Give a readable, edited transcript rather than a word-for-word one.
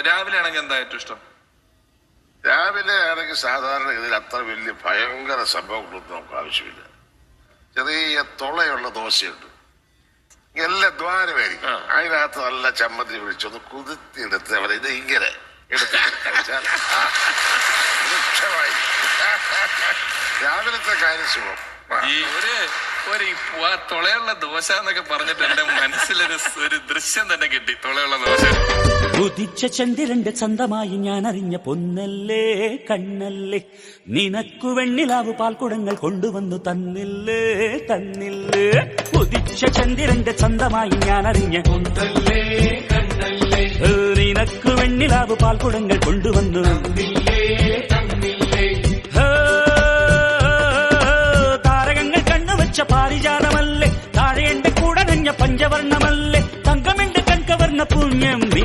രാവിലെ ആണെങ്കിൽ എന്താ ഏറ്റവും ഇഷ്ടം? രാവിലെ ആണെങ്കിൽ സാധാരണ ഇതിൽ അത്ര വലിയ ഭയങ്കര സംഭവങ്ങളൊന്നും നമുക്ക് ആവശ്യമില്ല. ചെറിയ തുളയുള്ള ദോശയുണ്ട്, എല്ലാം ദ്വാരമായിരിക്കും. അതിനകത്ത് നല്ല ചമ്മന്തി പിടിച്ചൊന്ന് കുതിർത്തിയെടുത്ത് അവർ ഇത് ഇങ്ങനെ എടുത്ത് കഴിച്ചാൽ വൃക്ഷമായി. രാവിലത്തെ കാര്യം സുഖം. ഈ ഒരു തുളയുള്ള ദോശ എന്നൊക്കെ പറഞ്ഞിട്ട് എന്റെ മനസ്സിലൊരു ദൃശ്യം തന്നെ കിട്ടി. തുളയുള്ള ദോശ. ഉദിച്ച ചന്ദ്രന്റെ ചന്തമായി ഞാൻ അറിഞ്ഞ പൊന്നല്ലേ കണ്ണല്ലേ, നിനക്കു വെണ്ണിലാവ് പാൽക്കുടങ്ങൾ കൊണ്ടുവന്നു തന്നില്ലേ തന്നില്ലേ. ഉദിച്ച ചന്ദ്രന്റെ ചന്തമായി ഞാൻ അറിഞ്ഞ പൊന്നല്ലേ കണ്ണല്ലേ, നിനക്കു വെണ്ണിലാവ് പാൽക്കുടങ്ങൾ കൊണ്ടുവന്നു തന്നില്ലേ തന്നില്ലേ. താരകങ്ങൾ കണ്ണുവച്ച പാരിജാതമല്ലേ, താഴെ എന്റെ കൂടെ നഞ്ഞ പഞ്ചവർണ്ണമല്ലേ, തങ്കമെന്റെ കൺകവർണ്ണ പുണ്യം നീ